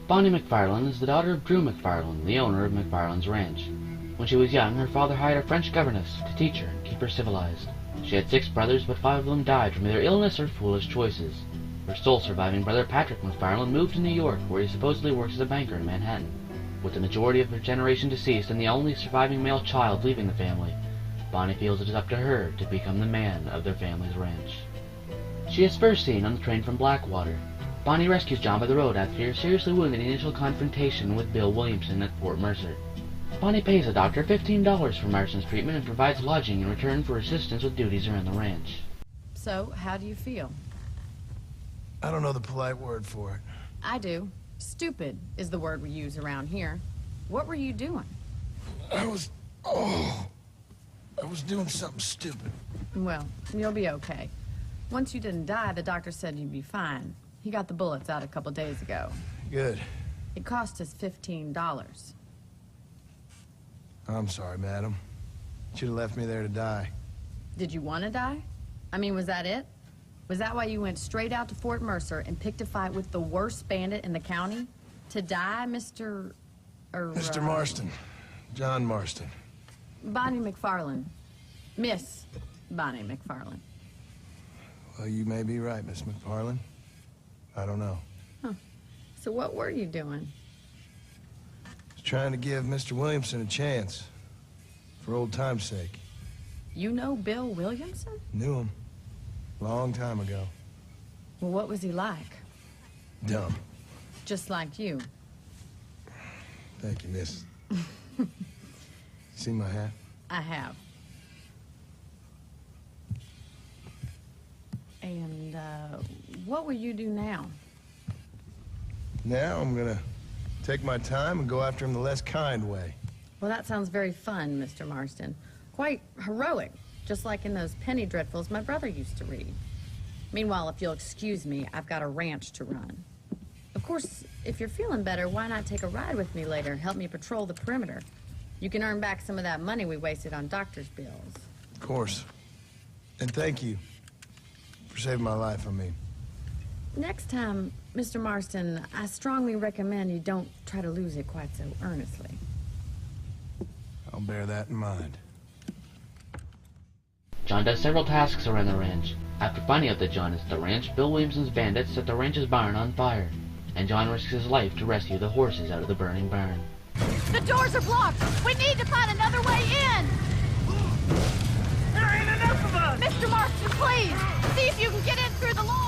Bonnie MacFarlane is the daughter of Drew MacFarlane, the owner of MacFarlane's Ranch. When she was young, her father hired a French governess to teach her and keep her civilized. She had 6 brothers, but 5 of them died from either illness or foolish choices. Her sole surviving brother, Patrick MacFarlane, moved to New York, where he supposedly works as a banker in Manhattan. With the majority of her generation deceased and the only surviving male child leaving the family, Bonnie feels it is up to her to become the man of their family's ranch. She is first seen on the train from Blackwater. Bonnie rescues John by the road after he is seriously wounded in the initial confrontation with Bill Williamson at Fort Mercer. Bonnie pays the doctor $15 for Marston's treatment and provides lodging in return for assistance with duties around the ranch. So, how do you feel? I don't know the polite word for it. I do. Stupid is the word we use around here. What were you doing? I was doing something stupid. Well, you'll be okay. Once you didn't die, the doctor said you'd be fine. He got the bullets out a couple days ago. Good. It cost us $15. I'm sorry, madam. You should have left me there to die. Did you want to die? I mean, was that it? Was that why you went straight out to Fort Mercer and picked a fight with the worst bandit in the county? To die, Mr. Mr. Marston. John Marston. Bonnie MacFarlane. Miss Bonnie MacFarlane. Well, you may be right, Miss MacFarlane. I don't know. Huh. So what were you doing? Trying to give Mr. Williamson a chance. For old time's sake. You know Bill Williamson? Knew him. Long time ago. Well, what was he like? Dumb. Just like you. Thank you, miss. See my hat? I have. And, what will you do now? Now I'm gonna take my time and go after him the less kind way. Well, that sounds very fun, Mr. Marston. Quite heroic, just like in those penny dreadfuls my brother used to read. Meanwhile, if you'll excuse me, I've got a ranch to run. Of course, if you're feeling better, why not take a ride with me later and help me patrol the perimeter? You can earn back some of that money we wasted on doctor's bills. Of course. And thank you for saving my life, I mean. Next time, Mr. Marston, I strongly recommend you don't try to lose it quite so earnestly. I'll bear that in mind. John does several tasks around the ranch. After finding out that John is at the ranch, Bill Williamson's bandits set the ranch's barn on fire, and John risks his life to rescue the horses out of the burning barn. The doors are blocked! We need to find another way in! There ain't enough of us! Mr. Marston, please! See if you can get in through the lock!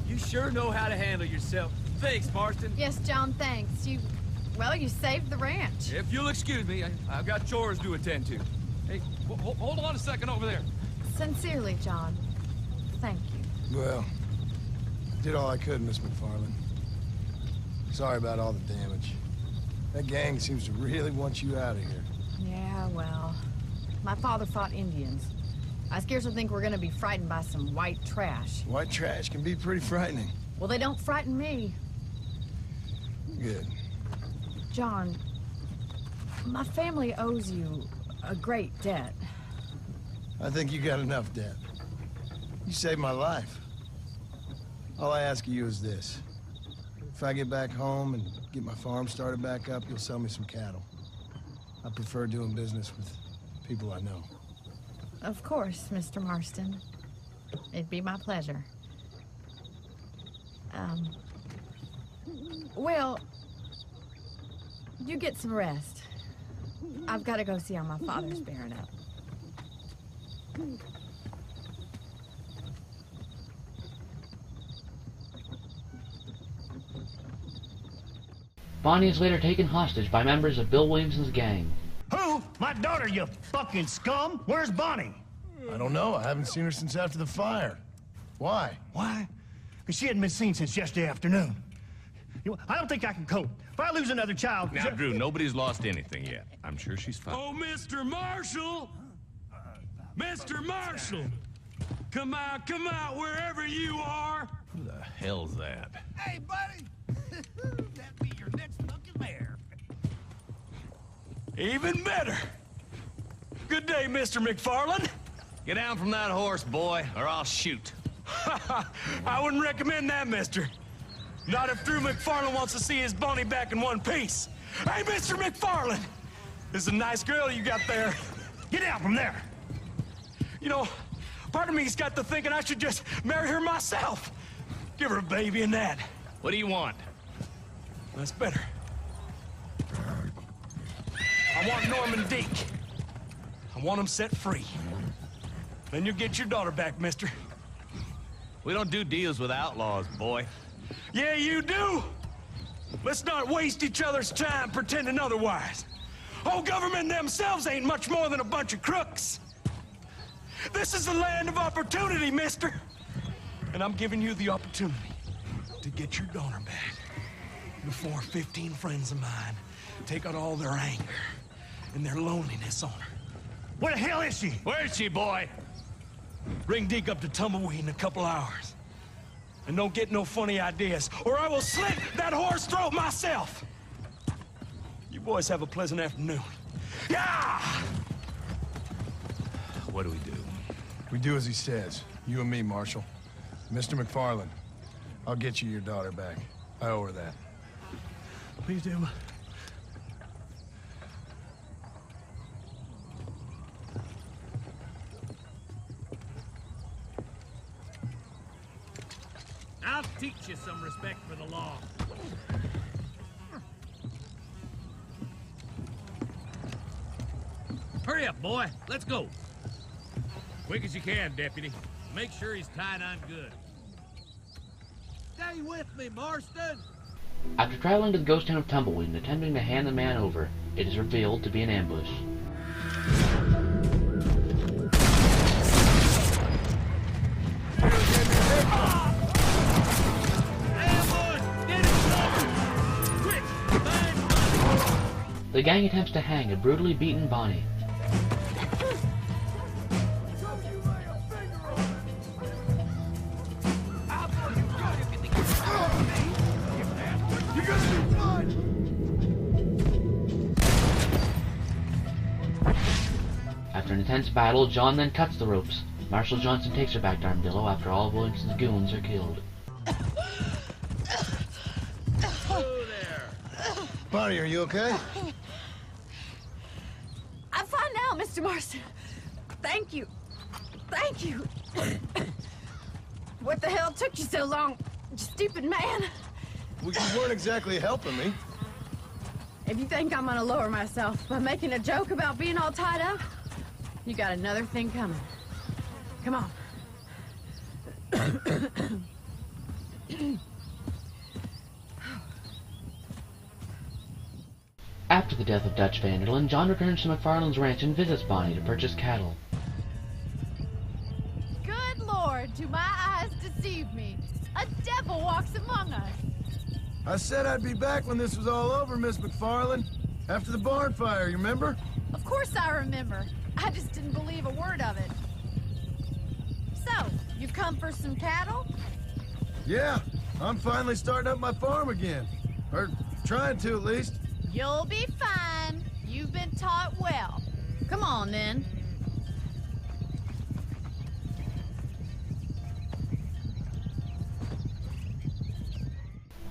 You sure know how to handle yourself. Thanks, Marston. Yes, John, thanks. You saved the ranch. If you'll excuse me, I've got chores to attend to. Hey, hold on a second over there. Sincerely, John. Thank you. Well, I did all I could, Miss MacFarlane. Sorry about all the damage. That gang seems to really want you out of here. Yeah, well, my father fought Indians. I scarcely think we're gonna be frightened by some white trash. White trash can be pretty frightening. Well, they don't frighten me. Good. John, my family owes you a great debt. I think you got enough debt. You saved my life. All I ask of you is this. If I get back home and get my farm started back up, you'll sell me some cattle. I prefer doing business with people I know. Of course, Mr. Marston. It'd be my pleasure. Well, you get some rest. I've got to go see how my father's bearing up. Bonnie is later taken hostage by members of Bill Williamson's gang. Who? My daughter, you fucking scum! Where's Bonnie? I don't know. I haven't seen her since after the fire. Why? Why? Because she hadn't been seen since yesterday afternoon. I don't think I can cope. If I lose another child... Now, Drew, nobody's lost anything yet. I'm sure she's fine. Oh, Mr. Marshall! Mr. Marshall! Come out, wherever you are! Who the hell's that? Hey, buddy! That be your next fucking mayor. Even better. Good day, Mr. MacFarlane. Get down from that horse, boy, or I'll shoot. I wouldn't recommend that, mister. Not if Drew MacFarlane wants to see his Bonnie back in one piece. Hey, Mr. MacFarlane! This is a nice girl you got there. Get out from there! You know, part of me's got to thinking I should just marry her myself. Give her a baby and that. What do you want? That's better. I want Norman Deke. I want him set free. Then you'll get your daughter back, mister. We don't do deals with outlaws, boy. Yeah, you do! Let's not waste each other's time pretending otherwise. Oh, government themselves ain't much more than a bunch of crooks. This is the land of opportunity, mister. And I'm giving you the opportunity to get your daughter back before 15 friends of mine take out all their anger and their loneliness on her. Where the hell is she? Where is she, boy? Bring Deke up to Tumbleweed in a couple hours. And don't get no funny ideas, or I will slit that horse throat myself. You boys have a pleasant afternoon. Yeah! What do we do? We do as he says. You and me, Marshal. Mr. MacFarlane, I'll get you your daughter back. I owe her that. Please do. I'll teach you some respect for the law. Hurry up, boy. Let's go. Quick as you can, deputy. Make sure he's tied on good. Stay with me, Marston. After traveling to the ghost town of Tumbleweed and attempting to hand the man over, it is revealed to be an ambush. The gang attempts to hang a brutally beaten Bonnie. After an intense battle, John then cuts the ropes. Marshal Johnson takes her back to Armadillo after all of Williamson's goons are killed. Bonnie, are you okay? I'm fine now, Mr. Marston. Thank you. Thank you. What the hell took you so long, you stupid man? Well, you weren't exactly helping me. If you think I'm gonna lower myself by making a joke about being all tied up, you got another thing coming. Come on. After the death of Dutch Vanderlyn, John returns to MacFarlane's ranch and visits Bonnie to purchase cattle. Good Lord, do my eyes deceive me? A devil walks among us. I said I'd be back when this was all over, Miss MacFarlane. After the barn fire, you remember? Of course I remember. I just didn't believe a word of it. So, you come for some cattle? Yeah, I'm finally starting up my farm again. Or trying to, at least. You'll be fine. You've been taught well. Come on, then.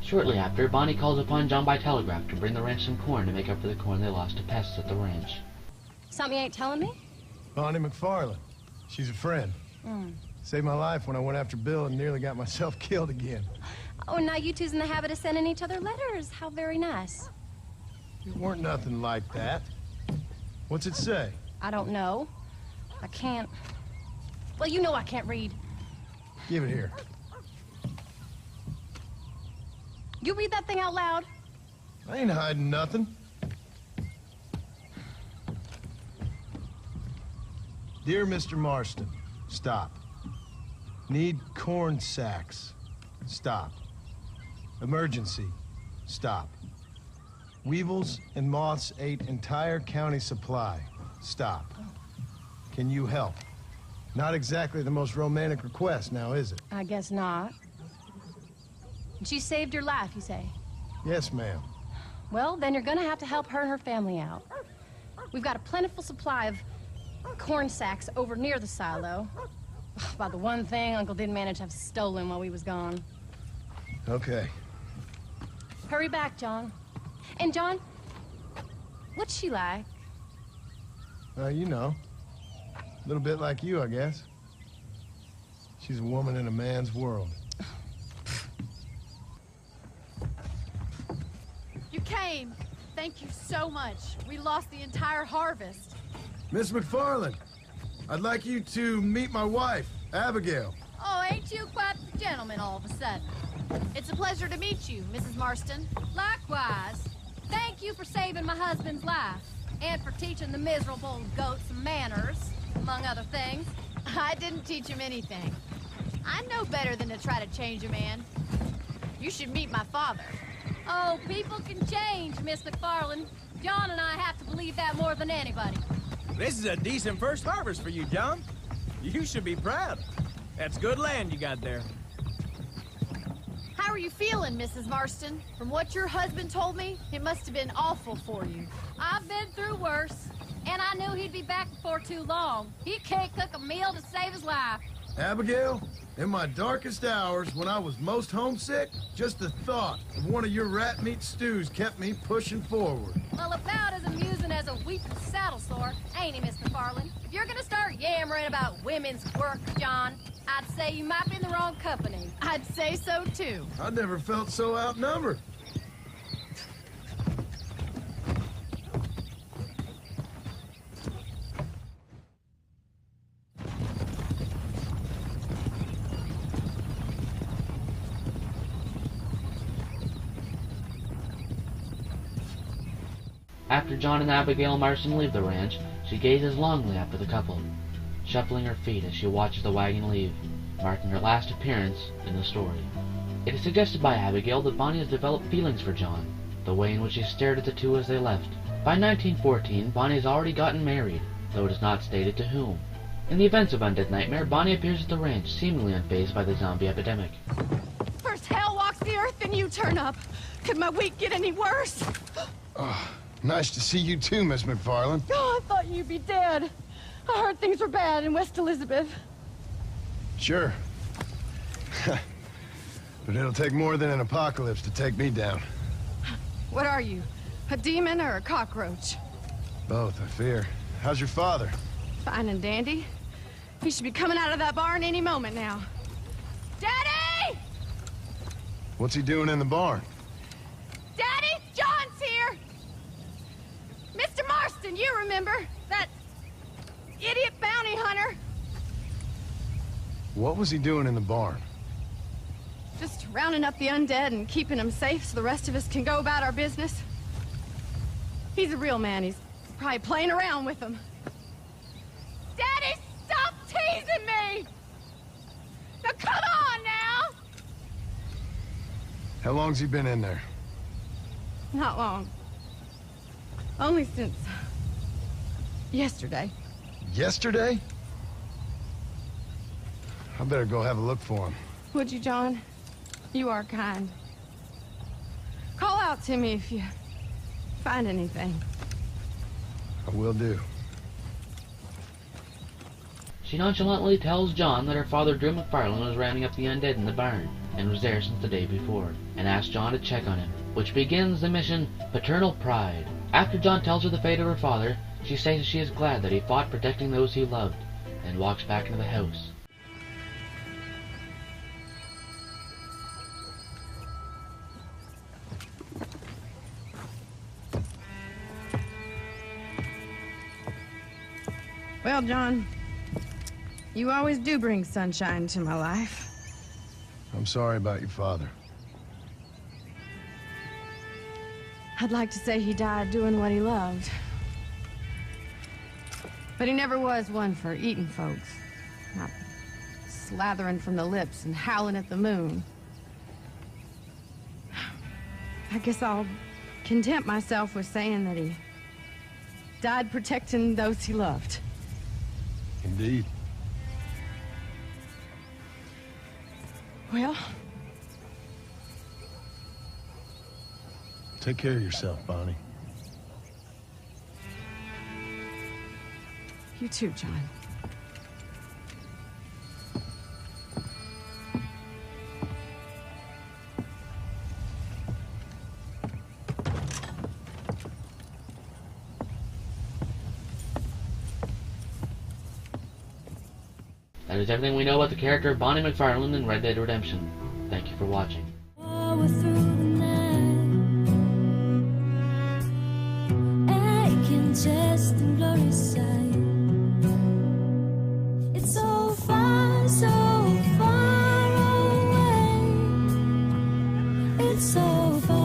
Shortly after, Bonnie calls upon John by telegraph to bring the ranch some corn to make up for the corn they lost to pests at the ranch. Something you ain't telling me? Bonnie MacFarlane. She's a friend. Saved my life when I went after Bill and nearly got myself killed again. Oh, and now you two's in the habit of sending each other letters. How very nice. It weren't nothing like that. What's it say? I don't know. I can't... Well, you know I can't read. Give it here. You read that thing out loud? I ain't hiding nothing. Dear Mr. Marston, stop. Need corn sacks. Stop. Emergency. Stop. Weevils and moths ate entire county supply. Stop. Can you help? Not exactly the most romantic request now, is it? I guess not. She saved your life, you say? Yes, ma'am. Well, then you're gonna have to help her and her family out. We've got a plentiful supply of corn sacks over near the silo. About the one thing Uncle didn't manage to have stolen while we was gone. Okay. Hurry back, John. And John, what's she like? You know. A little bit like you, I guess. She's a woman in a man's world. You came. Thank you so much. We lost the entire harvest. Miss MacFarlane, I'd like you to meet my wife, Abigail. Oh, ain't you quite the gentleman all of a sudden? It's a pleasure to meet you, Mrs. Marston. Likewise. Thank you for saving my husband's life. And for teaching the miserable goat some manners, among other things. I didn't teach him anything. I know better than to try to change a man. You should meet my father. Oh, people can change, Miss MacFarlane. John and I have to believe that more than anybody. This is a decent first harvest for you, John. You should be proud. That's good land you got there. How are you feeling, Mrs. Marston? From what your husband told me, it must have been awful for you. I've been through worse, and I knew he'd be back before too long. He can't cook a meal to save his life. Abigail, in my darkest hours, when I was most homesick, just the thought of one of your rat meat stews kept me pushing forward. Well, about as amusing as a weeping saddle sore, ain't he, Miss MacFarlane? If you're gonna start yammering about women's work, John, I'd say you might be in the wrong company. I'd say so, too. I never felt so outnumbered. After John and Abigail Marston leave the ranch, she gazes longingly after the couple, shuffling her feet as she watches the wagon leave, marking her last appearance in the story. It is suggested by Abigail that Bonnie has developed feelings for John, the way in which she stared at the two as they left. By 1914, Bonnie has already gotten married, though it is not stated to whom. In the events of Undead Nightmare, Bonnie appears at the ranch, seemingly unfazed by the zombie epidemic. First hell walks the earth, then you turn up. Could my week get any worse? Oh, nice to see you too, Miss MacFarlane. Oh, I thought you'd be dead. I heard things were bad in West Elizabeth. Sure. But it'll take more than an apocalypse to take me down. What are you? A demon or a cockroach? Both, I fear. How's your father? Fine and dandy. He should be coming out of that barn any moment now. Daddy! What's he doing in the barn? Daddy, John's here! Mr. Marston, you remember? That idiot bounty hunter? What was he doing in the barn? Just rounding up the undead and keeping them safe so the rest of us can go about our business. He's a real man. He's probably playing around with them. Daddy, stop teasing me! Now come on now! How long's he been in there? Not long. Only since yesterday. Yesterday? I better go have a look for him. Would you, John? You are kind. Call out to me if you find anything. I will do. She nonchalantly tells John that her father, Drew MacFarlane, was rounding up the undead in the barn, and was there since the day before, and asks John to check on him, which begins the mission, Paternal Pride. After John tells her the fate of her father, she says she is glad that he fought protecting those he loved, and walks back into the house. Well, John, you always do bring sunshine to my life. I'm sorry about your father. I'd like to say he died doing what he loved. But he never was one for eating folks. Not slathering from the lips and howling at the moon. I guess I'll content myself with saying that he died protecting those he loved. Indeed. Well, take care of yourself, Bonnie. You too, John. That is everything we know about the character of Bonnie MacFarlane in Red Dead Redemption. Thank you for watching. Just and glorious sight. It's so far away. It's so far.